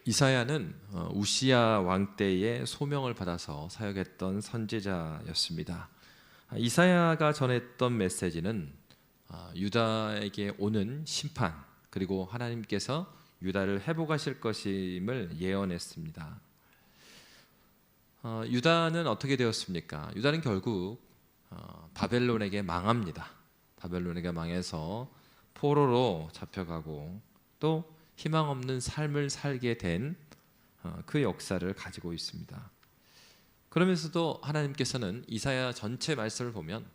이사야는 우시야 왕 때에 소명을 받아서 사역했던 선지자였습니다. 이사야가 전했던 메시지는 유다에게 오는 심판, 그리고 하나님께서 유다를 회복하실 것임을 예언했습니다. 유다는 어떻게 되었습니까? 유다는 결국 바벨론에게 망합니다. 바벨론에게 망해서 포로로 잡혀가고 또 희망 없는 삶을 살게 된 그 역사를 가지고 있습니다. 그러면서도 하나님께서는 이사야 전체 말씀을 보면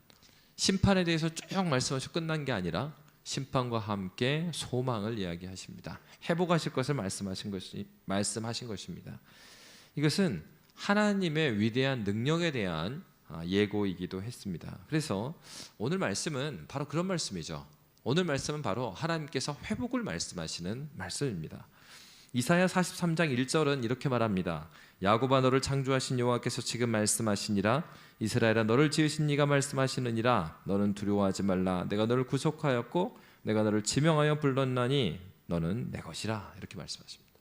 심판에 대해서 쭉 말씀하시고 끝난 게 아니라 심판과 함께 소망을 이야기하십니다. 회복하실 것을 말씀하신 것입니다. 이것은 하나님의 위대한 능력에 대한 예고이기도 했습니다. 그래서 오늘 말씀은 바로 그런 말씀이죠. 오늘 말씀은 바로 하나님께서 회복을 말씀하시는 말씀입니다. 이사야 43장 1절은 이렇게 말합니다. 야곱아 너를 창조하신 여호와께서 지금 말씀하시니라. 이스라엘아 너를 지으신 이가 말씀하시느니라. 너는 두려워하지 말라. 내가 너를 구속하였고 내가 너를 지명하여 불렀나니 너는 내 것이라. 이렇게 말씀하십니다.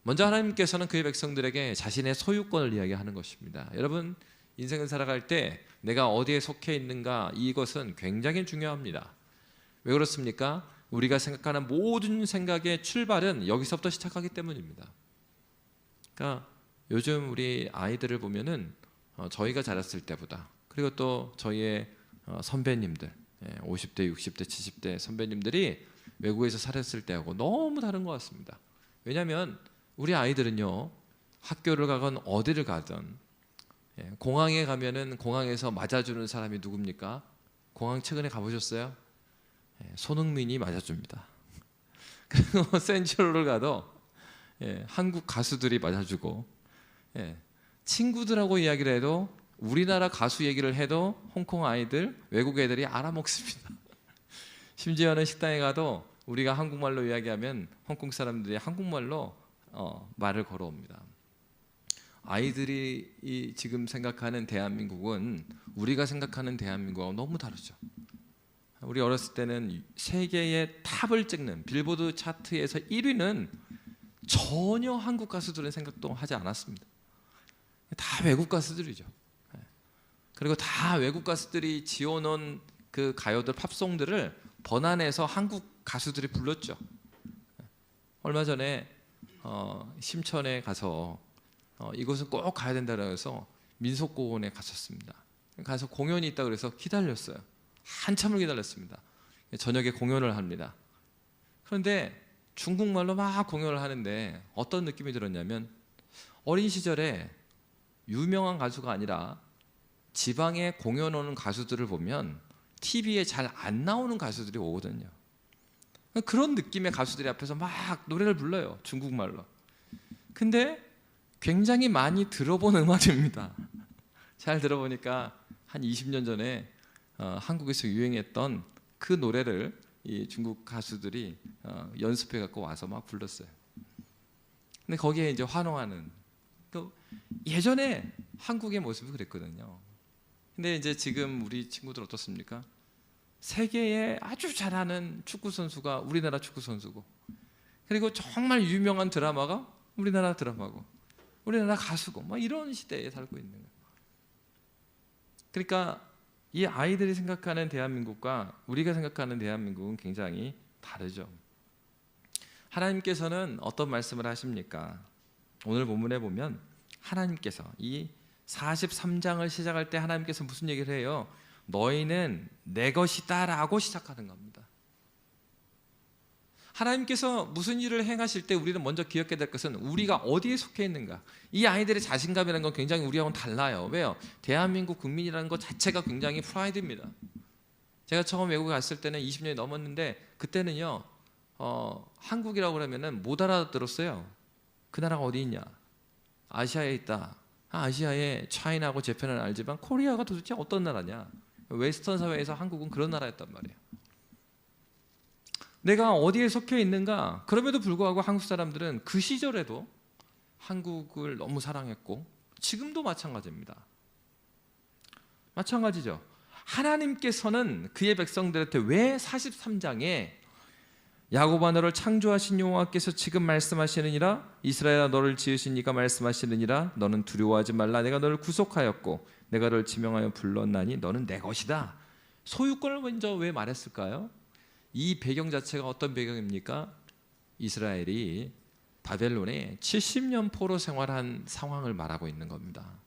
먼저 하나님께서는 그의 백성들에게 자신의 소유권을 이야기하는 것입니다. 여러분, 인생을 살아갈 때 내가 어디에 속해 있는가, 이것은 굉장히 중요합니다. 왜 그렇습니까? 우리가 생각하는 모든 생각의 출발은 여기서부터 시작하기 때문입니다. 그러니까 요즘 우리 아이들을 보면은 저희가 자랐을 때보다, 그리고 또 저희의 선배님들 50대, 60대, 70대 선배님들이 외국에서 살았을 때하고 너무 다른 것 같습니다. 왜냐하면 우리 아이들은요, 학교를 가건 어디를 가든 공항에 가면은 공항에서 맞아주는 사람이 누굽니까? 공항 최근에 가보셨어요? 손흥민이 맞아줍니다. 그리고 센츄럴을 가도 한국 가수들이 맞아주고, 친구들하고 이야기를 해도 우리나라 가수 얘기를 해도 홍콩 아이들, 외국 애들이 알아먹습니다. 심지어는 식당에 가도 우리가 한국말로 이야기하면 홍콩 사람들이 한국말로 말을 걸어옵니다. 아이들이 지금 생각하는 대한민국은 우리가 생각하는 대한민국하고 너무 다르죠. 우리 어렸을 때는 세계의 탑을 찍는 빌보드 차트에서 1위는 전혀 한국 가수들은 생각도 하지 않았습니다. 다 외국 가수들이죠. 그리고 다 외국 가수들이 지어놓은 그 가요들, 팝송들을 번안해서 한국 가수들이 불렀죠. 얼마 전에 심천에 가서 이곳은 꼭 가야 된다고 해서 민속공원에 갔었습니다. 가서 공연이 있다고 그래서 기다렸어요. 한참을 기다렸습니다. 저녁에 공연을 합니다. 그런데 중국말로 막 공연을 하는데 어떤 느낌이 들었냐면, 어린 시절에 유명한 가수가 아니라 지방에 공연 오는 가수들을 보면 TV에 잘 안 나오는 가수들이 오거든요. 그런 느낌의 가수들이 앞에서 막 노래를 불러요, 중국말로. 근데 굉장히 많이 들어본 음악입니다. 잘 들어보니까 한 20년 전에 한국에서 유행했던 그 노래를 이 중국 가수들이 연습해 갖고 와서 막 불렀어요. 근데 거기에 이제 환호하는, 또 예전에 한국의 모습이 그랬거든요. 근데 이제 지금 우리 친구들 어떻습니까? 세계에 아주 잘하는 축구 선수가 우리나라 축구 선수고, 그리고 정말 유명한 드라마가 우리나라 드라마고, 우리나라 가수고, 막 이런 시대에 살고 있는 거예요. 그러니까 이 아이들이 생각하는 대한민국과 우리가 생각하는 대한민국은 굉장히 다르죠. 하나님께서는 어떤 말씀을 하십니까? 오늘 본문에 보면 하나님께서 이 43장을 시작할 때 하나님께서 무슨 얘기를 해요? 너희는 내 것이다 라고 시작하는 겁니다. 하나님께서 무슨 일을 행하실 때 우리는 먼저 기억해야 될 것은 우리가 어디에 속해 있는가. 이 아이들의 자신감이라는 건 굉장히 우리하고는 달라요. 왜요? 대한민국 국민이라는 것 자체가 굉장히 프라이드입니다. 제가 처음 외국에 갔을 때는 20년이 넘었는데, 그때는요 한국이라고 그러면은 못 알아들었어요. 그 나라가 어디 있냐? 아시아에 있다. 아시아에 차이나하고 재팬은 알지만 코리아가 도대체 어떤 나라냐? 웨스턴 사회에서 한국은 그런 나라였단 말이에요. 내가 어디에 속해 있는가? 그럼에도 불구하고 한국 사람들은 그 시절에도 한국을 너무 사랑했고, 지금도 마찬가지입니다. 마찬가지죠. 하나님께서는 그의 백성들한테 왜 43장에 야곱아 너를 창조하신 여호와께서 지금 말씀하시느니라. 이스라엘아 너를 지으신 이가 말씀하시느니라. 너는 두려워하지 말라. 내가 너를 구속하였고 내가 너를 지명하여 불렀나니 너는 내 것이다. 소유권을 먼저 왜 말했을까요? 이 배경 자체가 어떤 배경입니까? 이스라엘이 바벨론에 70년 포로 생활한 상황을 말하고 있는 겁니다.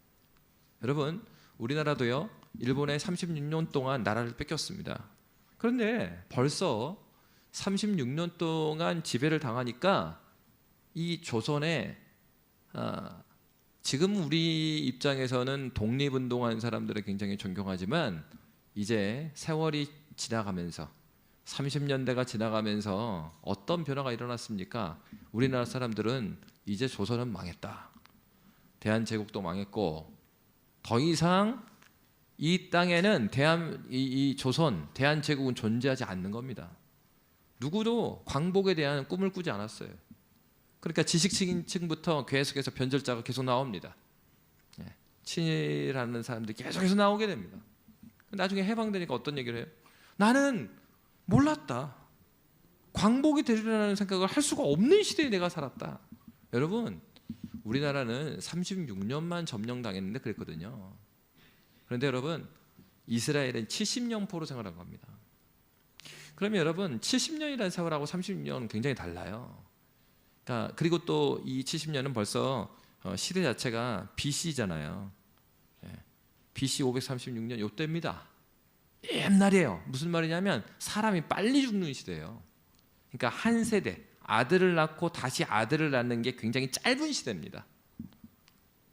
여러분, 우리나라도요, 일본에 36년 동안 나라를 뺏겼습니다. 그런데 벌써 36년 동안 지배를 당하니까 이 조선에 지금 우리 입장에서는 독립운동한 사람들을 굉장히 존경하지만 이제 세월이 지나가면서 30년대가 지나가면서 어떤 변화가 일어났습니까? 우리나라 사람들은 이제 조선은 망했다. 대한제국도 망했고 더 이상 이 땅에는 이 조선, 대한제국은 존재하지 않는 겁니다. 누구도 광복에 대한 꿈을 꾸지 않았어요. 그러니까 지식층부터 계속해서 변절자가 계속 나옵니다. 친일하는 사람들이 계속해서 나오게 됩니다. 나중에 해방되니까 어떤 얘기를 해요? 나는 몰랐다. 광복이 되리라는 생각을 할 수가 없는 시대에 내가 살았다. 여러분, 우리나라는 36년만 점령당했는데 그랬거든요. 그런데 여러분, 이스라엘은 70년 포로 생활한 겁니다. 그러면 여러분, 70년이라는 세월하고 30년은 굉장히 달라요. 그러니까 그리고 또 이 70년은 벌써 시대 자체가 BC잖아요. BC 536년 요때입니다. 옛날이에요. 무슨 말이냐면 사람이 빨리 죽는 시대예요. 그러니까 한 세대, 아들을 낳고 다시 아들을 낳는 게 굉장히 짧은 시대입니다.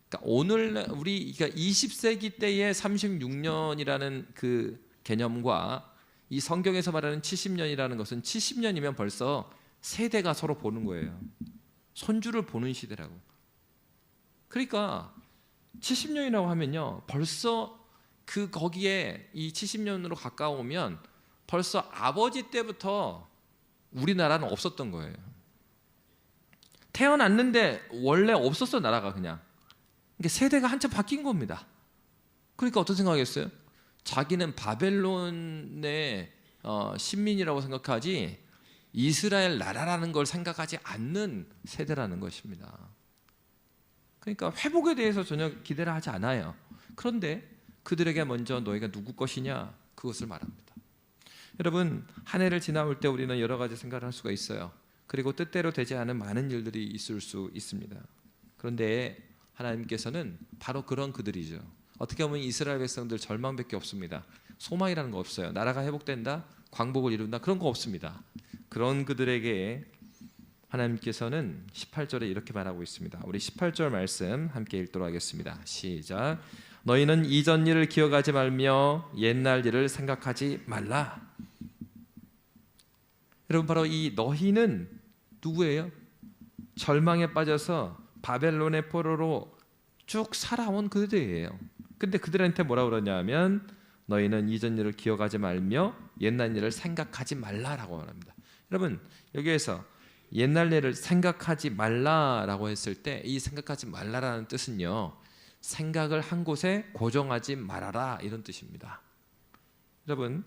그러니까 오늘 그러니까 20세기 때의 36년이라는 그 개념과 이 성경에서 말하는 70년이라는 것은 70년이면 벌써 세대가 서로 보는 거예요. 손주를 보는 시대라고. 그러니까 70년이라고 하면요, 벌써 거기에 이 70년으로 가까우면 벌써 아버지 때부터 우리나라는 없었던 거예요. 태어났는데 원래 없었어, 나라가 그냥. 그러니까 세대가 한참 바뀐 겁니다. 그러니까 어떤 생각이었어요? 자기는 바벨론의 신민이라고 생각하지 이스라엘 나라라는 걸 생각하지 않는 세대라는 것입니다. 그러니까 회복에 대해서 전혀 기대를 하지 않아요. 그런데 그들에게 먼저 너희가 누구 것이냐, 그것을 말합니다. 여러분, 한 해를 지나올 때 우리는 여러 가지 생각을 할 수가 있어요. 그리고 뜻대로 되지 않은 많은 일들이 있을 수 있습니다. 그런데 하나님께서는 바로 그런 그들이죠. 어떻게 보면 이스라엘 백성들 절망밖에 없습니다. 소망이라는 거 없어요. 나라가 회복된다, 광복을 이룬다, 그런 거 없습니다. 그런 그들에게 하나님께서는 18절에 이렇게 말하고 있습니다. 우리 18절 말씀 함께 읽도록 하겠습니다. 시작. 너희는 이전 일을 기억하지 말며 옛날 일을 생각하지 말라. 여러분, 바로 이 너희는 누구예요? 절망에 빠져서 바벨론의 포로로 쭉 살아온 그들이에요. 근데 그들한테 뭐라 그러냐면 너희는 이전 일을 기억하지 말며 옛날 일을 생각하지 말라라고 말합니다. 여러분, 여기에서 옛날 일을 생각하지 말라라고 했을 때 이 생각하지 말라라는 뜻은요, 생각을 한 곳에 고정하지 말아라, 이런 뜻입니다. 여러분,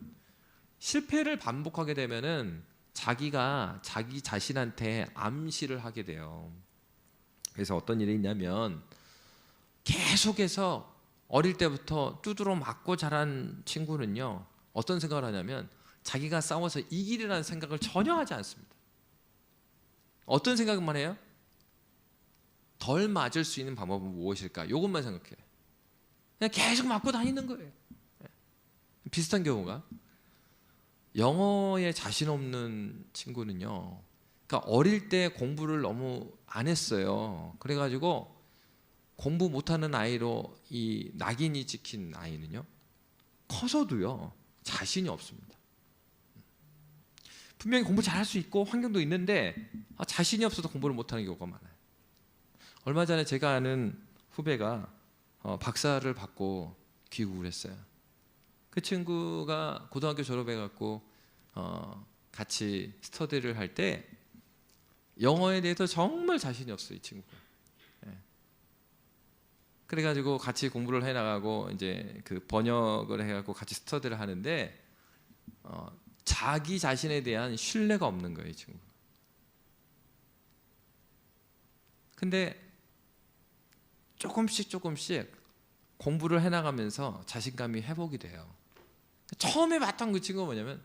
실패를 반복하게 되면은 자기가 자기 자신한테 암시를 하게 돼요. 그래서 어떤 일이 있냐면 계속해서 어릴 때부터 두드러 맞고 자란 친구는요, 어떤 생각을 하냐면 자기가 싸워서 이기리라는 생각을 전혀 하지 않습니다. 어떤 생각만 해요? 덜 맞을 수 있는 방법은 무엇일까? 이것만 생각해요. 그냥 계속 맞고 다니는 거예요. 비슷한 경우가 영어에 자신 없는 친구는요, 그러니까 어릴 때 공부를 너무 안 했어요. 그래가지고 공부 못하는 아이로 이 낙인이 찍힌 아이는요, 커서도요 자신이 없습니다. 분명히 공부 잘할 수 있고 환경도 있는데 자신이 없어서 공부를 못하는 경우가 많아요. 얼마 전에 제가 아는 후배가 박사를 받고 귀국을 했어요. 그 친구가 고등학교 졸업해갖고 같이 스터디를 할 때 영어에 대해서 정말 자신이 없어요, 이 친구가. 그래가지고 같이 공부를 해나가고 이제 그 번역을 해갖고 같이 스터디를 하는데 자기 자신에 대한 신뢰가 없는 거예요, 이 친구. 근데 조금씩 공부를 해나가면서 자신감이 회복이 돼요. 처음에 봤던 그 친구가 뭐냐면,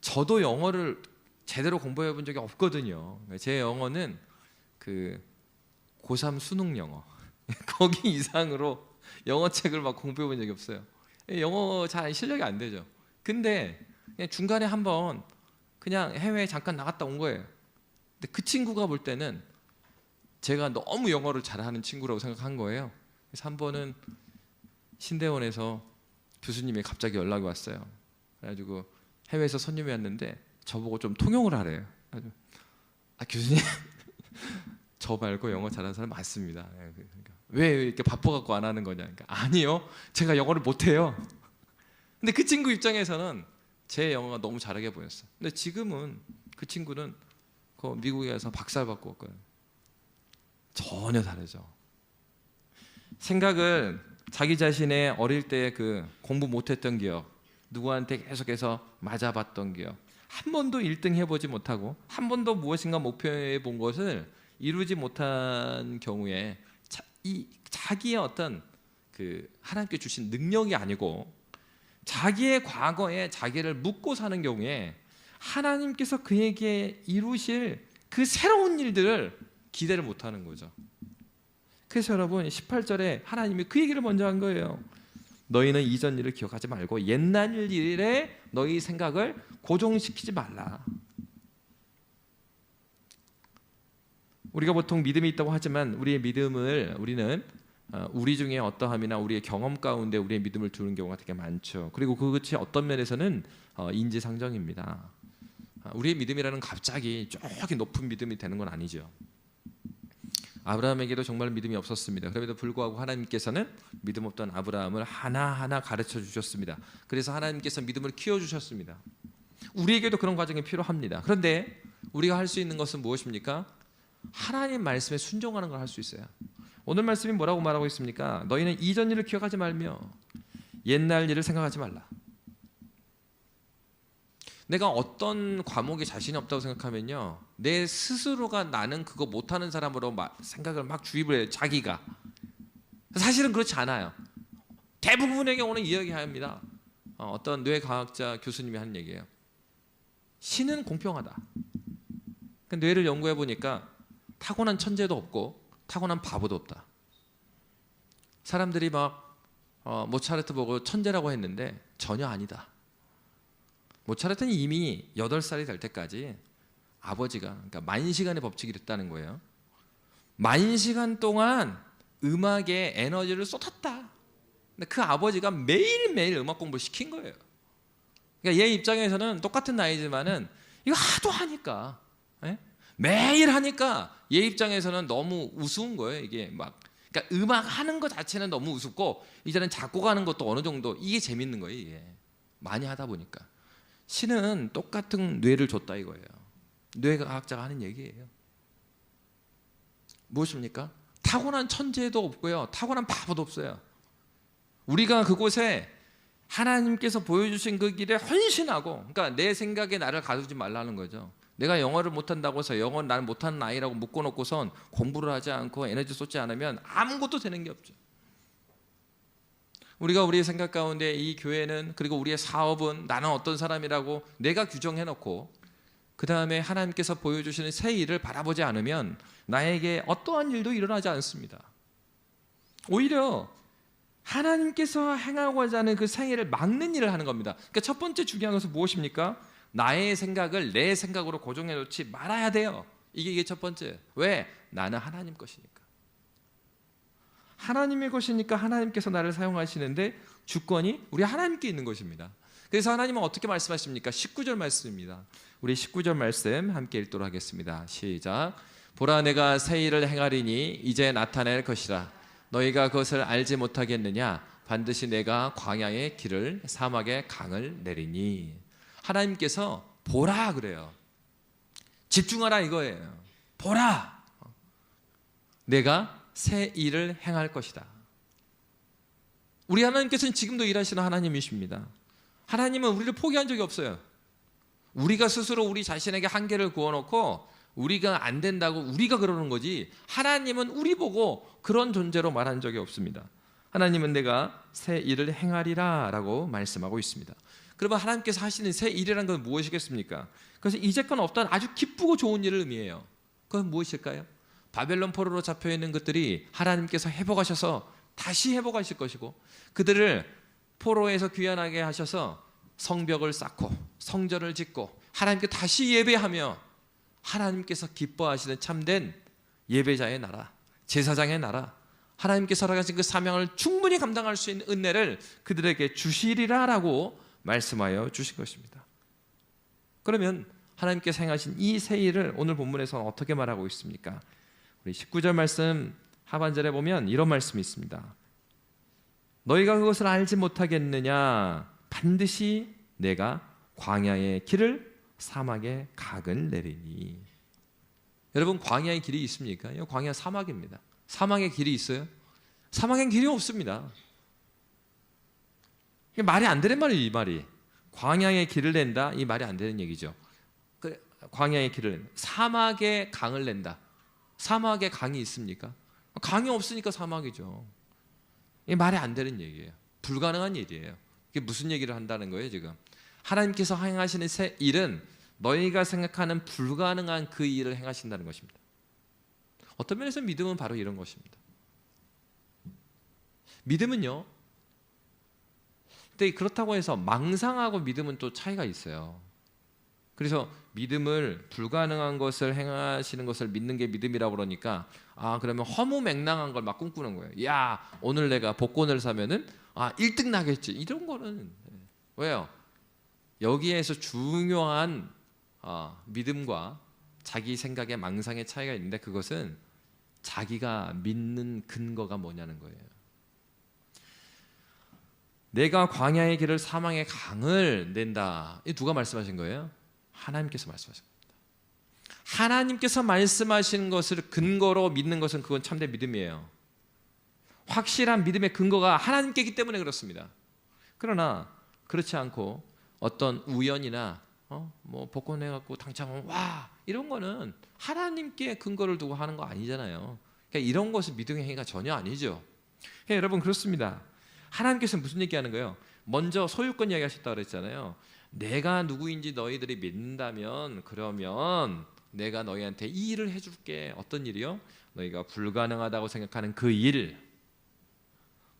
저도 영어를 제대로 공부해 본 적이 없거든요. 제 영어는 그 고3 수능 영어 거기 이상으로 영어책을 막 공부해 본 적이 없어요. 영어 잘 실력이 안 되죠. 근데 그냥 중간에 한번 그냥 해외에 잠깐 나갔다 온 거예요. 근데 그 친구가 볼 때는 제가 너무 영어를 잘하는 친구라고 생각한 거예요. 그래서 한 번은 신대원에서 교수님이 갑자기 연락이 왔어요. 그래가지고 해외에서 손님이 왔는데 저보고 좀 통역을 하래요. 교수님 저 말고 영어 잘하는 사람 많습니다. 그러니까, 왜 이렇게 바빠갖고 안 하는 거냐. 그러니까, 아니요, 제가 영어를 못해요. 근데 그 친구 입장에서는 제 영어가 너무 잘하게 보였어요. 근데 지금은 그 친구는 그 미국에 가서 박사를 받고 왔거든요. 전혀 다르죠. 생각을 자기 자신의 어릴 때 그 공부 못했던 기억, 누구한테 계속해서 맞아봤던 기억, 한 번도 1등 해보지 못하고 한 번도 무엇인가 목표해 본 것을 이루지 못한 경우에 자기의 어떤 그 하나님께 주신 능력이 아니고 자기의 과거에 자기를 묻고 사는 경우에 하나님께서 그에게 이루실 그 새로운 일들을 기대를 못하는 거죠. 그래서 여러분 18절에 하나님이 그 얘기를 먼저 한 거예요. 너희는 이전 일을 기억하지 말고 옛날 일에 너희 생각을 고정시키지 말라. 우리가 보통 믿음이 있다고 하지만 우리의 믿음을 우리는 우리 중에 어떠함이나 우리의 경험 가운데 우리의 믿음을 두는 경우가 되게 많죠. 그리고 그것이 어떤 면에서는 인지상정입니다. 우리의 믿음이라는 갑자기 저기 높은 믿음이 되는 건 아니죠. 아브라함에게도 정말 믿음이 없었습니다. 그럼에도 불구하고 하나님께서는 믿음 없던 아브라함을 하나하나 가르쳐 주셨습니다. 그래서 하나님께서 믿음을 키워주셨습니다. 우리에게도 그런 과정이 필요합니다. 그런데 우리가 할 수 있는 것은 무엇입니까? 하나님 말씀에 순종하는 걸 할 수 있어요. 오늘 말씀이 뭐라고 말하고 있습니까? 너희는 이전 일을 기억하지 말며 옛날 일을 생각하지 말라. 내가 어떤 과목에 자신이 없다고 생각하면요, 내 스스로가 나는 그거 못하는 사람으로 생각을 막 주입을 해요. 자기가. 사실은 그렇지 않아요. 대부분에게 오늘 이야기합니다. 어떤 뇌과학자 교수님이 하는 얘기예요. 신은 공평하다. 뇌를 연구해 보니까 타고난 천재도 없고 타고난 바보도 없다. 사람들이 막 모차르트 보고 천재라고 했는데 전혀 아니다. 모차르트는 이미 8살이 될 때까지 아버지가, 그러니까 만시간의 법칙이 됐다는 거예요. 만시간 동안 음악에 에너지를 쏟았다. 근데 그 아버지가 매일매일 음악 공부를 시킨 거예요. 그러니까 얘 입장에서는 똑같은 나이지만은 이거 하도 하니까, 매일 하니까 얘 입장에서는 너무 우스운 거예요. 이게 막, 그러니까 음악 하는 것 자체는 너무 우습고 이제는 작곡하는 것도 어느 정도 이게 재밌는 거예요. 이게 많이 하다 보니까. 신은 똑같은 뇌를 줬다 이거예요. 뇌과학자가 하는 얘기예요. 무엇입니까? 타고난 천재도 없고요, 타고난 바보도 없어요. 우리가 그곳에 하나님께서 보여주신 그 길에 헌신하고, 그러니까 내 생각에 나를 가두지 말라는 거죠. 내가 영어를 못한다고 해서 영어는 나는 못하는 아이라고 묶어놓고선 공부를 하지 않고 에너지 쏟지 않으면 아무것도 되는 게 없죠. 우리가 우리의 생각 가운데 이 교회는, 그리고 우리의 사업은 나는 어떤 사람이라고 내가 규정해놓고 그 다음에 하나님께서 보여주시는 새 일을 바라보지 않으면 나에게 어떠한 일도 일어나지 않습니다. 오히려 하나님께서 행하고자 하는 그 새 일을 막는 일을 하는 겁니다. 그러니까 첫 번째 중요한 것은 무엇입니까? 나의 생각을 내 생각으로 고정해놓지 말아야 돼요. 이게 첫 번째. 왜? 나는 하나님 것이니까. 하나님의 것이니까 하나님께서 나를 사용하시는데 주권이 우리 하나님께 있는 것입니다. 그래서 하나님은 어떻게 말씀하십니까? 19절 말씀입니다. 우리 19절 말씀 함께 읽도록 하겠습니다. 시작. 보라, 내가 새 일을 행하리니 이제 나타낼 것이라. 너희가 그것을 알지 못하겠느냐? 반드시 내가 광야의 길을 사막의 강을 내리니. 하나님께서 보라 그래요. 집중하라 이거예요. 보라, 내가 새 일을 행할 것이다. 우리 하나님께서는 지금도 일하시는 하나님이십니다. 하나님은 우리를 포기한 적이 없어요. 우리가 스스로 우리 자신에게 한계를 구워놓고 우리가 안 된다고 우리가 그러는 거지, 하나님은 우리 보고 그런 존재로 말한 적이 없습니다. 하나님은 내가 새 일을 행하리라 라고 말씀하고 있습니다. 그러면 하나님께서 하시는 새 일이라는 건 무엇이겠습니까? 그래서 이제껏 없던 아주 기쁘고 좋은 일을 의미해요. 그건 무엇일까요? 바벨론 포로로 잡혀있는 것들이 하나님께서 회복하셔서 다시 회복하실 것이고, 그들을 포로에서 귀환하게 하셔서 성벽을 쌓고 성전을 짓고 하나님께 다시 예배하며 하나님께서 기뻐하시는 참된 예배자의 나라, 제사장의 나라, 하나님께서 허락하신 그 사명을 충분히 감당할 수 있는 은혜를 그들에게 주시리라라고 말씀하여 주신 것입니다. 그러면 하나님께서 행하신 이 새 일을 오늘 본문에서는 어떻게 말하고 있습니까? 우리 19절 말씀 하반절에 보면 이런 말씀이 있습니다. 너희가 그것을 알지 못하겠느냐? 반드시 내가 광야의 길을 사막의 각을 내리니. 여러분, 광야의 길이 있습니까? 광야 사막입니다. 사막의 길이 있어요? 사막엔 길이 없습니다. 이게 말이 안 되는 말이에요. 이 말이 광야의 길을 낸다, 이 말이 안 되는 얘기죠. 광야의 길을 낸다, 사막의 강을 낸다. 사막에 강이 있습니까? 강이 없으니까 사막이죠. 이게 말이 안 되는 얘기예요. 불가능한 일이에요. 이게 무슨 얘기를 한다는 거예요 지금? 하나님께서 행하시는 새 일은 너희가 생각하는 불가능한 그 일을 행하신다는 것입니다. 어떤 면에서 믿음은 바로 이런 것입니다. 믿음은요, 근데 그렇다고 해서 망상하고 믿음은 또 차이가 있어요. 그래서 믿음을 불가능한 것을 행하시는 것을 믿는 게 믿음이라고 그러니까, 그러면 허무맹랑한 걸 막 꿈꾸는 거예요. 야, 오늘 내가 복권을 사면은 1등 나겠지. 이런 거는 왜요? 여기에서 중요한 믿음과 자기 생각의 망상의 차이가 있는데, 그것은 자기가 믿는 근거가 뭐냐는 거예요. 내가 광야의 길을 사망의 강을 낸다. 이 누가 말씀하신 거예요? 하나님께서 말씀하신 겁니다. 하나님께서 말씀하신 것을 근거로 믿는 것은 그건 참된 믿음이에요. 확실한 믿음의 근거가 하나님께 있기 때문에 그렇습니다. 그러나 그렇지 않고 어떤 우연이나 뭐 복권 해갖고 당첨하면 와, 이런 거는 하나님께 근거를 두고 하는 거 아니잖아요. 그러니까 이런 것은 믿음의 행위가 전혀 아니죠. 그러니까 여러분, 그렇습니다. 하나님께서 무슨 얘기하는 거예요? 먼저 소유권 이야기하셨다고 그랬잖아요. 내가 누구인지 너희들이 믿는다면 그러면 내가 너희한테 이 일을 해줄게. 어떤 일이요? 너희가 불가능하다고 생각하는 그 일,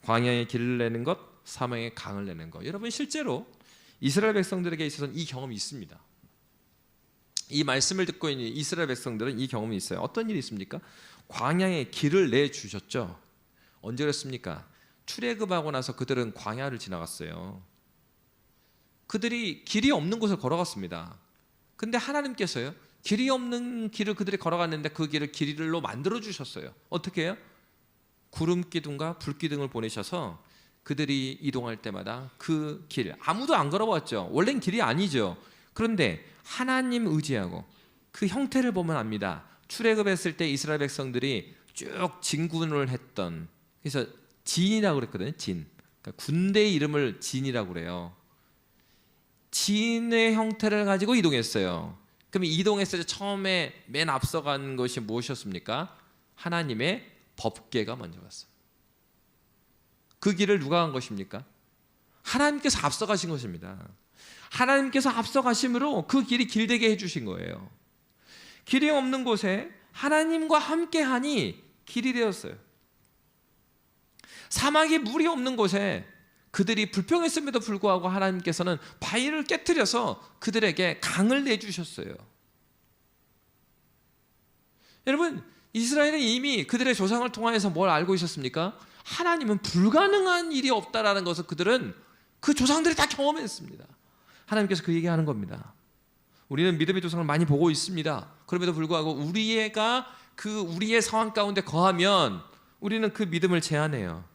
광야의 길을 내는 것, 사망의 강을 내는 것. 여러분, 실제로 이스라엘 백성들에게 있어서는 이 경험이 있습니다. 이 말씀을 듣고 있는 이스라엘 백성들은 이 경험이 있어요. 어떤 일이 있습니까? 광야의 길을 내주셨죠. 언제 그랬습니까? 출애굽하고 나서 그들은 광야를 지나갔어요. 그들이 길이 없는 곳을 걸어갔습니다. 근데 하나님께서요, 길이 없는 길을 그들이 걸어갔는데 그 길을 길로 만들어 주셨어요. 어떻게 해요? 구름 기둥과 불 기둥을 보내셔서 그들이 이동할 때마다 그 길, 아무도 안 걸어봤죠. 원래는 길이 아니죠. 그런데 하나님 의지하고 그 형태를 보면 압니다. 출애굽했을 때 이스라엘 백성들이 쭉 진군을 했던, 그래서 진이라고 그랬거든요. 진, 그러니까 군대의 이름을 진이라고 그래요. 진의 형태를 가지고 이동했어요. 그럼 이동했을 때 처음에 맨 앞서간 것이 무엇이었습니까? 하나님의 법궤가 먼저 갔어요. 그 길을 누가 간 것입니까? 하나님께서 앞서가신 것입니다. 하나님께서 앞서가심으로 그 길이 길되게 해주신 거예요. 길이 없는 곳에 하나님과 함께하니 길이 되었어요. 사막에 물이 없는 곳에 그들이 불평했음에도 불구하고 하나님께서는 바위를 깨트려서 그들에게 강을 내주셨어요. 여러분, 이스라엘은 이미 그들의 조상을 통하여서 뭘 알고 있었습니까? 하나님은 불가능한 일이 없다라는 것을 그들은, 그 조상들이 다 경험했습니다. 하나님께서 그 얘기하는 겁니다. 우리는 믿음의 조상을 많이 보고 있습니다. 그럼에도 불구하고 우리의 상황 가운데 거하면 우리는 그 믿음을 제한해요.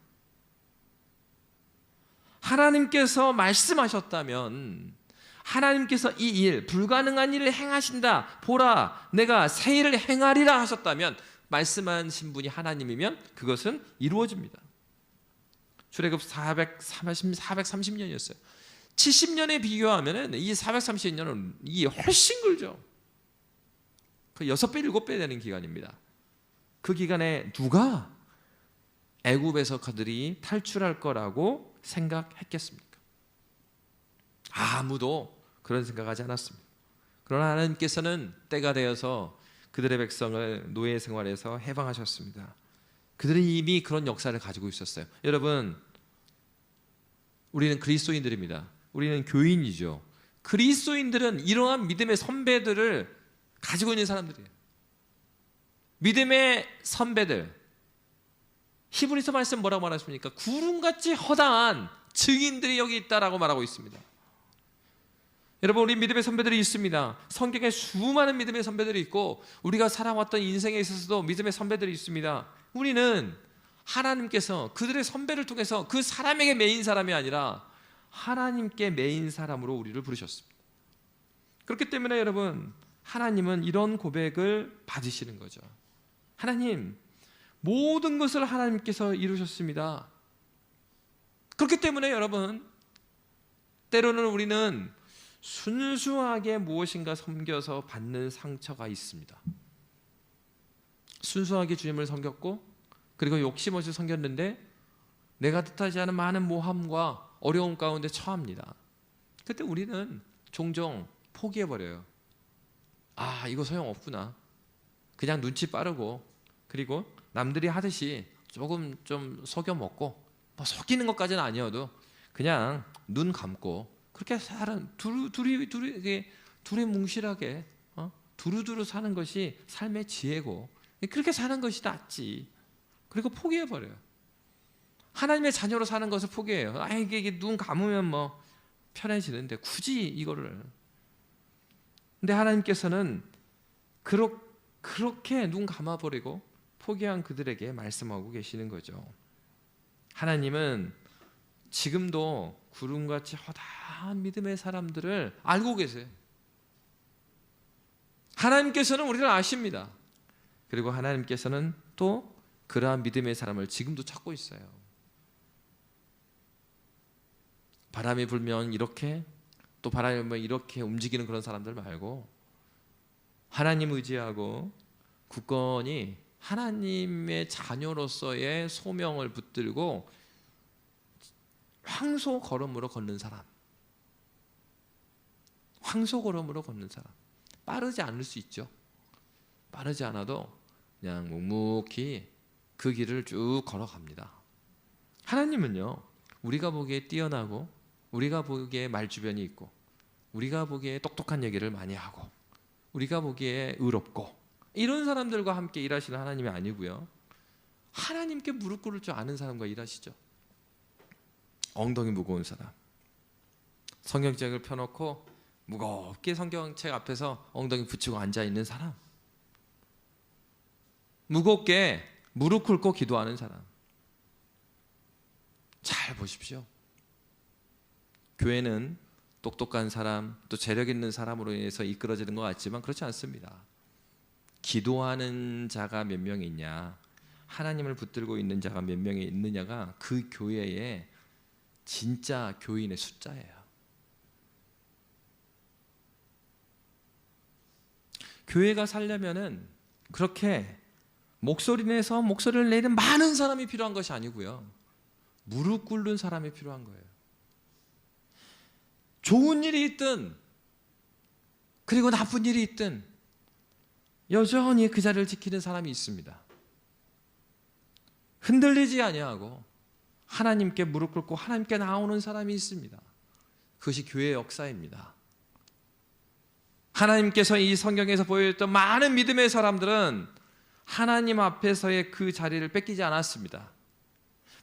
하나님께서 말씀하셨다면, 하나님께서 이 일, 불가능한 일을 행하신다, 보라 내가 새 일을 행하리라 하셨다면, 말씀하신 분이 하나님이면 그것은 이루어집니다. 출애굽 430년이었어요 70년에 비교하면 이 430년은 이게 훨씬 길죠. 그 6배, 7배 되는 기간입니다. 그 기간에 누가 애굽에서 그들이 탈출할 거라고 생각했겠습니까? 아무도 그런 생각하지 않았습니다. 그러나 하나님께서는 때가 되어서 그들의 백성을 노예 생활에서 해방하셨습니다. 그들은 이미 그런 역사를 가지고 있었어요. 여러분, 우리는 그리스도인들입니다. 우리는 교인이죠. 그리스도인들은 이러한 믿음의 선배들을 가지고 있는 사람들이에요. 믿음의 선배들. 히브리서 말씀 뭐라고 말하십니까? 구름같이 허다한 증인들이 여기 있다라고 말하고 있습니다. 여러분, 우리 믿음의 선배들이 있습니다. 성경에 수많은 믿음의 선배들이 있고 우리가 살아왔던 인생에 있어서도 믿음의 선배들이 있습니다. 우리는 하나님께서 그들의 선배를 통해서 그 사람에게 매인 사람이 아니라 하나님께 매인 사람으로 우리를 부르셨습니다. 그렇기 때문에 여러분, 하나님은 이런 고백을 받으시는 거죠. 하나님, 모든 것을 하나님께서 이루셨습니다. 그렇기 때문에 여러분, 때로는 우리는 순수하게 무엇인가 섬겨서 받는 상처가 있습니다. 순수하게 주님을 섬겼고 그리고 욕심 없이 섬겼는데 내가 뜻하지 않은 많은 모함과 어려움 가운데 처합니다. 그때 우리는 종종 포기해버려요. 아, 이거 소용없구나. 그냥 눈치 빠르고 그리고 남들이 하듯이 조금 좀 속여 먹고, 뭐 속이는 것까지는 아니어도 그냥 눈 감고 그렇게 사는 둘이 뭉실하게 두루두루 사는 것이 삶의 지혜고, 그렇게 사는 것이 낫지. 그리고 포기해버려요. 하나님의 자녀로 사는 것을 포기해요. 아, 이게 눈 감으면 뭐 편해지는데 굳이 이거를. 근데 하나님께서는 그렇게 눈 감아버리고 포기한 그들에게 말씀하고 계시는 거죠. 하나님은 지금도 구름같이 허다한 믿음의 사람들을 알고 계세요. 하나님께서는 우리를 아십니다. 그리고 하나님께서는 또 그러한 믿음의 사람을 지금도 찾고 있어요. 바람이 불면 이렇게, 또 바람이 불면 이렇게 움직이는 그런 사람들 말고 하나님 의지하고 굳건히 하나님의 자녀로서의 소명을 붙들고 황소 걸음으로 걷는 사람, 황소 걸음으로 걷는 사람. 빠르지 않을 수 있죠. 빠르지 않아도 그냥 묵묵히 그 길을 쭉 걸어갑니다. 하나님은요, 우리가 보기에 뛰어나고 우리가 보기에 말주변이 있고 우리가 보기에 똑똑한 얘기를 많이 하고 우리가 보기에 의롭고 이런 사람들과 함께 일하시는 하나님이 아니고요, 하나님께 무릎 꿇을 줄 아는 사람과 일하시죠. 엉덩이 무거운 사람, 성경책을 펴놓고 무겁게 성경책 앞에서 엉덩이 붙이고 앉아있는 사람, 무겁게 무릎 꿇고 기도하는 사람. 잘 보십시오. 교회는 똑똑한 사람, 또 재력 있는 사람으로 인해서 이끌어지는 것 같지만 그렇지 않습니다. 기도하는 자가 몇 명이 있냐, 하나님을 붙들고 있는 자가 몇 명이 있느냐가 그 교회의 진짜 교인의 숫자예요. 교회가 살려면은 그렇게 목소리 내서 목소리를 내는 많은 사람이 필요한 것이 아니고요, 무릎 꿇는 사람이 필요한 거예요. 좋은 일이 있든 그리고 나쁜 일이 있든 여전히 그 자리를 지키는 사람이 있습니다. 흔들리지 아니하고 하나님께 무릎 꿇고 하나님께 나오는 사람이 있습니다. 그것이 교회의 역사입니다. 하나님께서 이 성경에서 보여줬던 많은 믿음의 사람들은 하나님 앞에서의 그 자리를 뺏기지 않았습니다.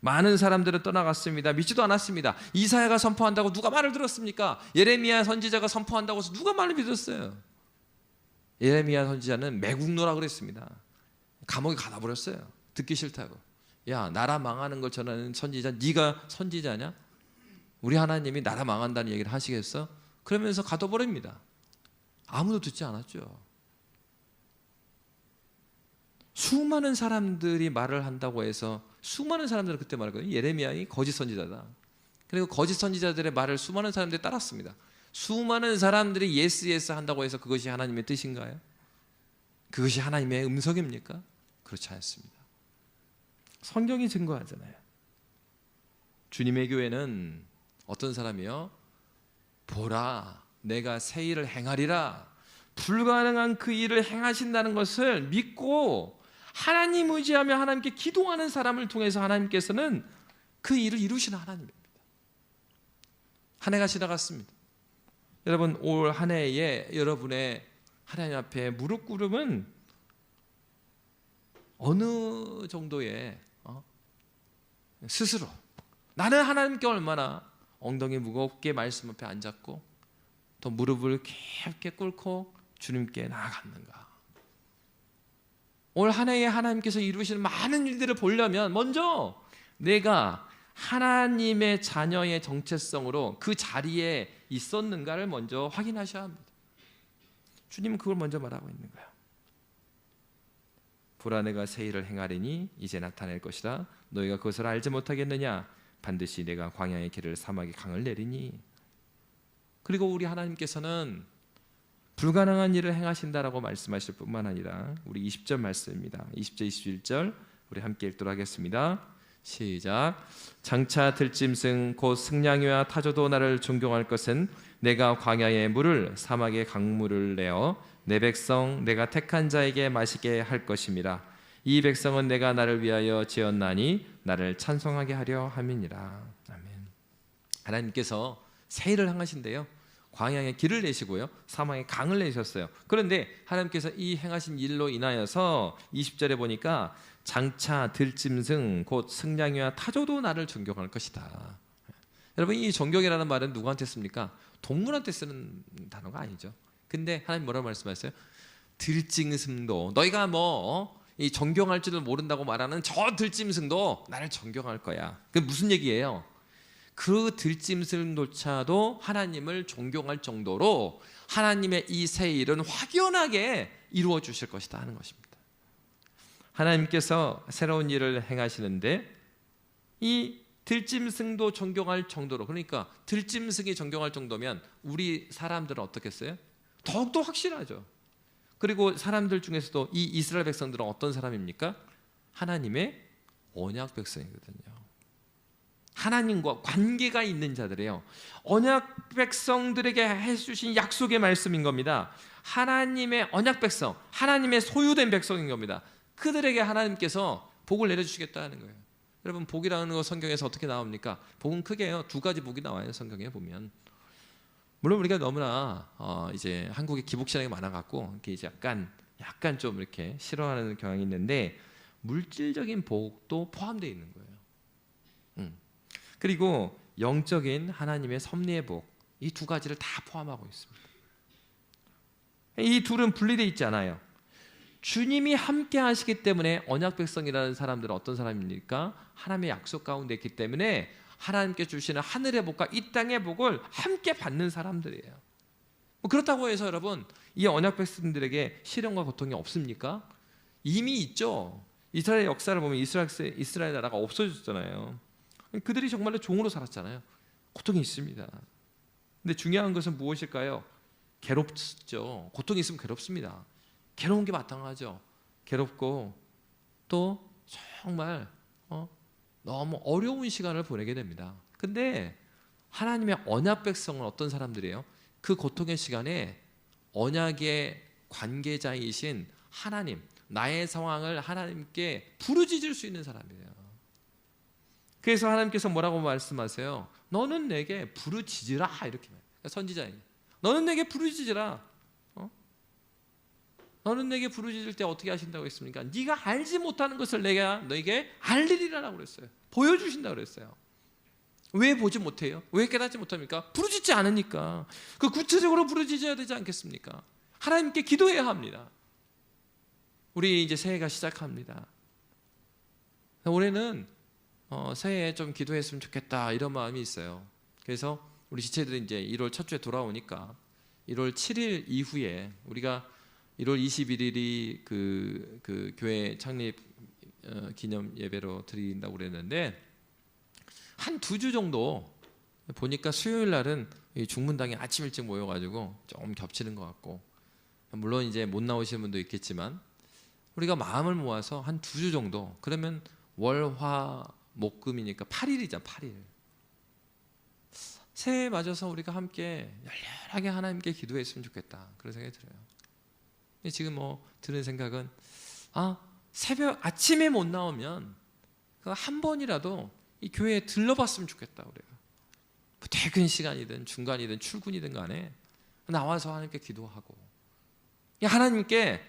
많은 사람들은 떠나갔습니다. 믿지도 않았습니다. 이사야가 선포한다고 누가 말을 들었습니까? 예레미야 선지자가 선포한다고 해서 누가 말을 믿었어요? 예레미야 선지자는 매국노라 그랬습니다. 감옥에 가다 버렸어요. 듣기 싫다고. 야, 나라 망하는 걸 전하는 선지자, 네가 선지자냐? 우리 하나님이 나라 망한다는 얘기를 하시겠어? 그러면서 가둬버립니다. 아무도 듣지 않았죠. 수많은 사람들이 말을 한다고 해서 수많은 사람들은 그때 말했거든요. 예레미야이 거짓 선지자다. 그리고 거짓 선지자들의 말을 수많은 사람들이 따랐습니다. 수많은 사람들이 예스 한다고 해서 그것이 하나님의 뜻인가요? 그것이 하나님의 음성입니까? 그렇지 않습니다. 성경이 증거하잖아요. 주님의 교회는 어떤 사람이요? 보라, 내가 새 일을 행하리라. 불가능한 그 일을 행하신다는 것을 믿고 하나님 의지하며 하나님께 기도하는 사람을 통해서 하나님께서는 그 일을 이루시는 하나님입니다. 한 해가 지나갔습니다. 여러분, 올 한 해에 여러분의 하나님 앞에 무릎 꿇음은 어느 정도의 스스로 나는 하나님께 얼마나 엉덩이 무겁게 말씀 앞에 앉았고 또 무릎을 깊게 꿇고 주님께 나아갔는가. 올 한 해에 하나님께서 이루시는 많은 일들을 보려면 먼저 내가 하나님의 자녀의 정체성으로 그 자리에 있었는가를 먼저 확인하셔야 합니다. 주님은 그걸 먼저 말하고 있는 거예요. 보라, 내가 새 일을 행하리니 이제 나타낼 것이다. 너희가 그것을 알지 못하겠느냐? 반드시 내가 광야의 길을 사막의 강을 내리니. 그리고 우리 하나님께서는 불가능한 일을 행하신다라고 말씀하실 뿐만 아니라 우리 20절 말씀입니다. 20절 21절 우리 함께 읽도록 하겠습니다. 시작. 장차 들짐승 곧 승냥이와 타조도 나를 존경할 것은 내가 광야의 물을 사막의 강물을 내어 내 백성 내가 택한 자에게 마시게 할 것임이라. 이 백성은 내가 나를 위하여 지었나니 나를 찬송하게 하려 함이니라. 아멘. 하나님께서 새 일을 행하신대요. 광야의 길을 내시고요, 사막의 강을 내셨어요. 그런데 하나님께서 이 행하신 일로 인하여서 20절에 보니까 장차 들짐승 곧 승냥이와 타조도 나를 존경할 것이다. 여러분, 이 존경이라는 말은 누구한테 씁니까? 동물한테 쓰는 단어가 아니죠. 근데 하나님 뭐라고 말씀하셨어요? 들짐승도 너희가 이 존경할 줄을 모른다고 말하는 저 들짐승도 나를 존경할 거야. 그게 무슨 얘기예요? 그 들짐승조차도 하나님을 존경할 정도로 하나님의 이 새 일은 확연하게 이루어 주실 것이다 하는 것입니다. 하나님께서 새로운 일을 행하시는데 이 들짐승도 존경할 정도로, 그러니까 들짐승이 존경할 정도면 우리 사람들은 어떻겠어요? 더욱더 확실하죠. 그리고 사람들 중에서도 이 이스라엘 백성들은 어떤 사람입니까? 하나님의 언약 백성이거든요. 하나님과 관계가 있는 자들이에요. 언약 백성들에게 해주신 약속의 말씀인 겁니다. 하나님의 언약 백성, 하나님의 소유된 백성인 겁니다. 그들에게 하나님께서 복을 내려주시겠다는 거예요. 여러분, 복이라는 거 성경에서 어떻게 나옵니까? 복은 크게요, 두 가지 복이 나와요. 성경에 보면. 물론 우리가 너무나 이제 한국에 기복신앙이 많아갖고 이렇게 이제 약간 좀 이렇게 싫어하는 경향이 있는데 물질적인 복도 포함되어 있는 거예요. 그리고 영적인 하나님의 섭리의 복, 이 두 가지를 다 포함하고 있습니다. 이 둘은 분리되어 있지 않아요. 주님이 함께 하시기 때문에 언약 백성이라는 사람들은 어떤 사람입니까? 하나님의 약속 가운데 있기 때문에 하나님께 주시는 하늘의 복과 이 땅의 복을 함께 받는 사람들이에요. 그렇다고 해서 여러분, 이 언약 백성들에게 시련과 고통이 없습니까? 이미 있죠. 이스라엘 역사를 보면 이스라엘 나라가 없어졌잖아요. 그들이 정말로 종으로 살았잖아요. 고통이 있습니다. 근데 중요한 것은 무엇일까요? 괴롭죠. 고통이 있으면 괴롭습니다. 괴로운 게 마땅하죠. 괴롭고 또 정말 너무 어려운 시간을 보내게 됩니다. 근데 하나님의 언약 백성은 어떤 사람들이에요? 그 고통의 시간에 언약의 관계자이신 하나님, 나의 상황을 하나님께 부르짖을 수 있는 사람이에요. 그래서 하나님께서 뭐라고 말씀하세요? 너는 내게 부르짖으라, 이렇게 말해요. 선지자에게 너는 내게 부르짖으라. 너는 내게 부르짖을 때 어떻게 하신다고 했습니까? 네가 알지 못하는 것을 내가 너에게 알리리라고 그랬어요. 보여주신다고 그랬어요. 왜 보지 못해요? 왜 깨닫지 못합니까? 부르짖지 않으니까. 그 구체적으로 부르짖어야 되지 않겠습니까? 하나님께 기도해야 합니다. 우리 이제 새해가 시작합니다. 올해는 새해에 좀 기도했으면 좋겠다, 이런 마음이 있어요. 그래서 우리 지체들이 이제 1월 첫 주에 돌아오니까 1월 7일 이후에 우리가 1월 21일이 그 교회 창립 기념 예배로 드린다고 그랬는데 한 2주 정도 보니까 수요일 날은 중문당에 아침 일찍 모여가지고 좀 겹치는 것 같고 물론 이제 못 나오시는 분도 있겠지만 우리가 마음을 모아서 한 2주 정도, 그러면 월화목금이니까 8일이잖아. 8일. 새해 맞아서 우리가 함께 열렬하게 하나님께 기도했으면 좋겠다, 그런 생각이 들어요. 지금 드는 생각은 새벽 아침에 못 나오면 한 번이라도 이 교회에 들러봤으면 좋겠다. 우리가 퇴근 시간이든 중간이든 출근이든 간에 나와서 하나님께 기도하고, 하나님께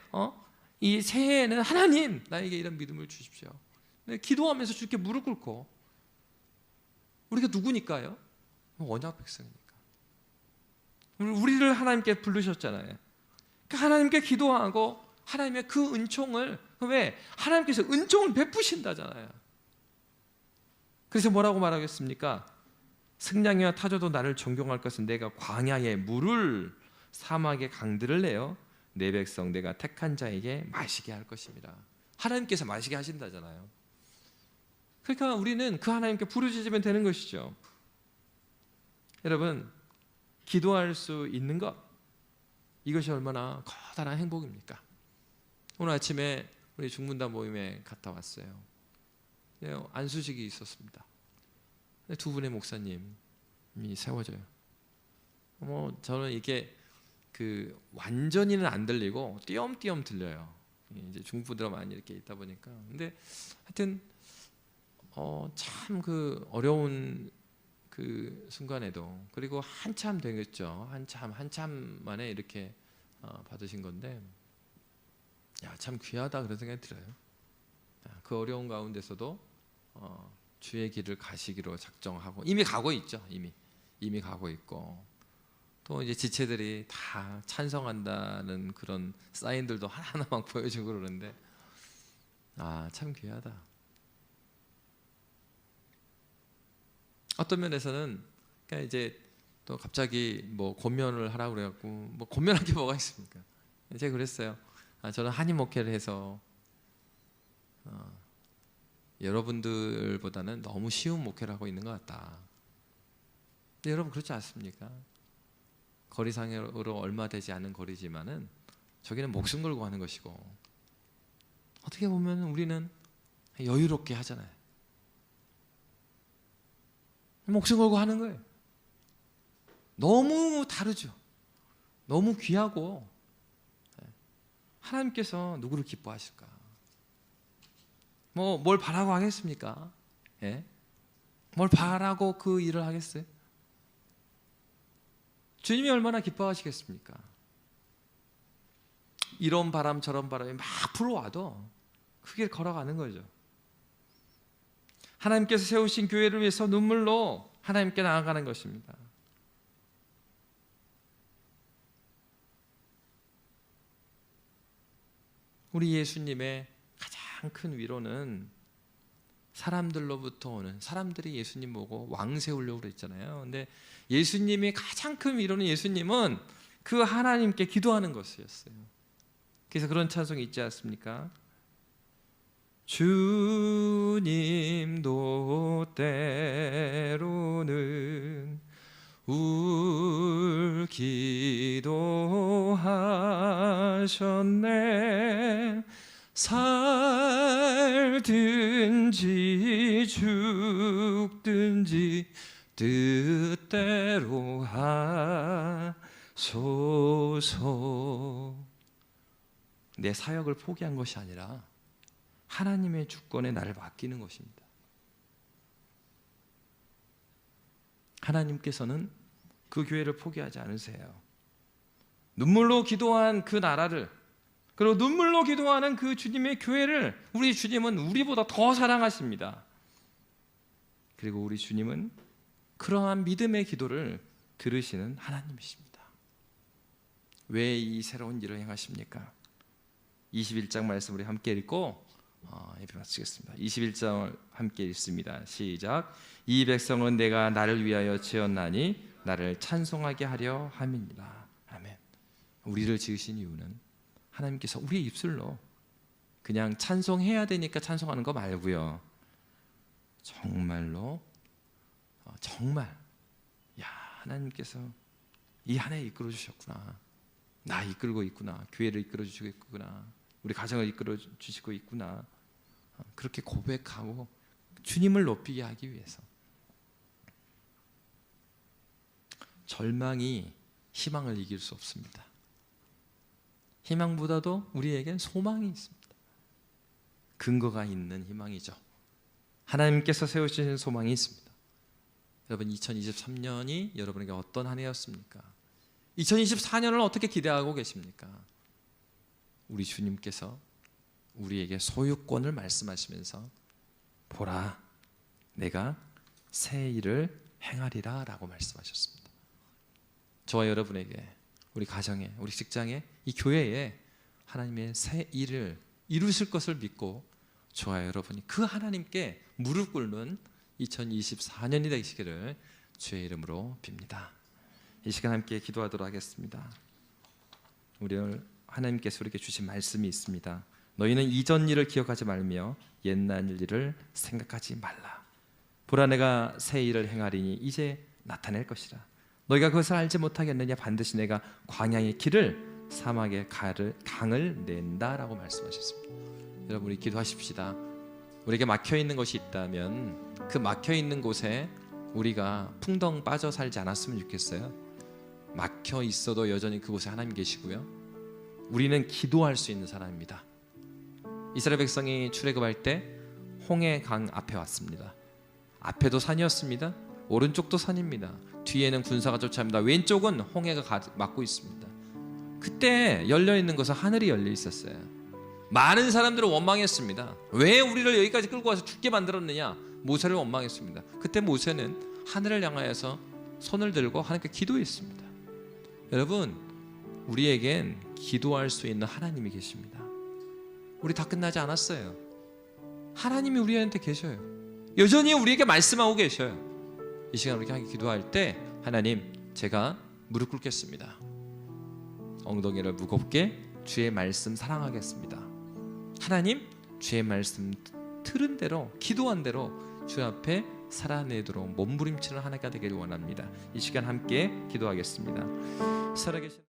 이 새해에는 하나님 나에게 이런 믿음을 주십시오. 기도하면서 주께 무릎 꿇고, 우리가 누구니까요? 언약 백성이니까. 우리를 하나님께 부르셨잖아요. 하나님께 기도하고 하나님의 그 은총을, 왜? 하나님께서 은총을 베푸신다잖아요. 그래서 뭐라고 말하겠습니까? 승냥이와 타조도 나를 존경할 것은 내가 광야에 물을, 사막에 강들을 내어 내 백성 내가 택한 자에게 마시게 할 것입니다. 하나님께서 마시게 하신다잖아요. 그러니까 우리는 그 하나님께 부르짖으면 되는 것이죠. 여러분, 기도할 수 있는 것, 이것이 얼마나 커다란 행복입니까? 오늘 아침에 우리 중문단 모임에 갔다 왔어요. 안수식이 있었습니다. 2분의 목사님이 세워져요. 저는 이게 완전히는 안 들리고 띄엄띄엄 들려요. 이제 중부들 많이 이렇게 있다 보니까. 근데 하여튼 참 어려운 그 순간에도, 그리고 한참 되겠죠. 한참 만에 이렇게 받으신 건데, 참 귀하다, 그런 생각이 들어요. 그 어려운 가운데서도 주의 길을 가시기로 작정하고, 이미 가고 있죠. 이미 가고 있고, 또 이제 지체들이 다 찬성한다는 그런 사인들도 하나하나만 보여주고 그러는데, 참 귀하다. 어떤 면에서는 그러니까 이제 또 갑자기 권면을 하라고 그래갖고, 권면할 게 뭐가 있습니까? 제가 그랬어요. 저는 한인 목회를 해서 여러분들보다는 너무 쉬운 목회를 하고 있는 것 같다. 근데 여러분 그렇지 않습니까? 거리상으로 얼마 되지 않은 거리지만은 저기는 목숨 걸고 하는 것이고, 어떻게 보면 우리는 여유롭게 하잖아요. 목숨 걸고 하는 거예요. 너무 다르죠. 너무 귀하고, 하나님께서 누구를 기뻐하실까? 뭘 바라고 하겠습니까? 예? 뭘 바라고 그 일을 하겠어요? 주님이 얼마나 기뻐하시겠습니까? 이런 바람 저런 바람이 막 불어와도 그 길 걸어가는 거죠. 하나님께서 세우신 교회를 위해서 눈물로 하나님께 나아가는 것입니다. 우리 예수님의 가장 큰 위로는 사람들로부터 오는, 사람들이 예수님 보고 왕 세우려고 그랬잖아요. 근데 예수님의 가장 큰 위로는, 예수님은 그 하나님께 기도하는 것이었어요. 그래서 그런 찬송이 있지 않습니까? 주님도 때로는 울기도 하셨네. 살든지 죽든지 뜻대로 하소서. 내 사역을 포기한 것이 아니라 하나님의 주권에 나를 맡기는 것입니다. 하나님께서는 그 교회를 포기하지 않으세요. 눈물로 기도한 그 나라를, 그리고 눈물로 기도하는 그 주님의 교회를 우리 주님은 우리보다 더 사랑하십니다. 그리고 우리 주님은 그러한 믿음의 기도를 들으시는 하나님이십니다. 왜 이 새로운 일을 행하십니까? 21장 말씀 우리 함께 읽고 예배 마치겠습니다. 21장 함께 읽습니다. 시작. 이 백성은 내가 나를 위하여 지었나니 나를 찬송하게 하려 함이니라. 아멘. 우리를 지으신 이유는 하나님께서 우리의 입술로 그냥 찬송해야 되니까 찬송하는 거 말고요, 정말로 정말 하나님께서 이 한 해 이끌어 주셨구나, 나 이끌고 있구나, 교회를 이끌어 주시고 있구나, 우리 가정을 이끌어 주시고 있구나, 그렇게 고백하고 주님을 높이게 하기 위해서. 절망이 희망을 이길 수 없습니다. 희망보다도 우리에겐 소망이 있습니다. 근거가 있는 희망이죠. 하나님께서 세우신 소망이 있습니다. 여러분, 2023년이 여러분에게 어떤 한 해였습니까? 2024년을 어떻게 기대하고 계십니까? 우리 주님께서 우리에게 소유권을 말씀하시면서 보라, 내가 새 일을 행하리라 라고 말씀하셨습니다. 저와 여러분에게, 우리 가정에, 우리 직장에, 이 교회에 하나님의 새 일을 이루실 것을 믿고 저와 여러분이 그 하나님께 무릎 꿇는 2024년이 되시기를 주의 이름으로 빕니다. 이 시간 함께 기도하도록 하겠습니다. 우리 오늘 하나님께서 우리에게 주신 말씀이 있습니다. 너희는 이전 일을 기억하지 말며 옛날 일을 생각하지 말라. 보라, 내가 새 일을 행하리니 이제 나타낼 것이라. 너희가 그것을 알지 못하겠느냐? 반드시 내가 광야의 길을 사막의 강을 낸다라고 말씀하셨습니다. 여러분, 우리 기도하십시다. 우리에게 막혀있는 것이 있다면 그 막혀있는 곳에 우리가 풍덩 빠져 살지 않았으면 좋겠어요. 막혀 있어도 여전히 그곳에 하나님 계시고요, 우리는 기도할 수 있는 사람입니다. 이스라엘 백성이 출애굽할 때 홍해 강 앞에 왔습니다. 앞에도 산이었습니다. 오른쪽도 산입니다. 뒤에는 군사가 쫓아옵니다. 왼쪽은 홍해가 막고 있습니다. 그때 열려있는 것은 하늘이 열려 있었어요. 많은 사람들은 원망했습니다. 왜 우리를 여기까지 끌고 와서 죽게 만들었느냐? 모세를 원망했습니다. 그때 모세는 하늘을 향하여서 손을 들고 하나님께 기도했습니다. 여러분, 우리에겐 기도할 수 있는 하나님이 계십니다. 우리 다 끝나지 않았어요. 하나님이 우리한테 계셔요. 여전히 우리에게 말씀하고 계셔요. 이 시간 우리가 기도할 때, 하나님, 제가 무릎 꿇겠습니다. 엉덩이를 무겁게 주의 말씀 사랑하겠습니다. 하나님, 주의 말씀 들은 대로, 기도한 대로 주 앞에 살아내도록 몸부림치는 하나가 되기를 원합니다. 이 시간 함께 기도하겠습니다. 살아계신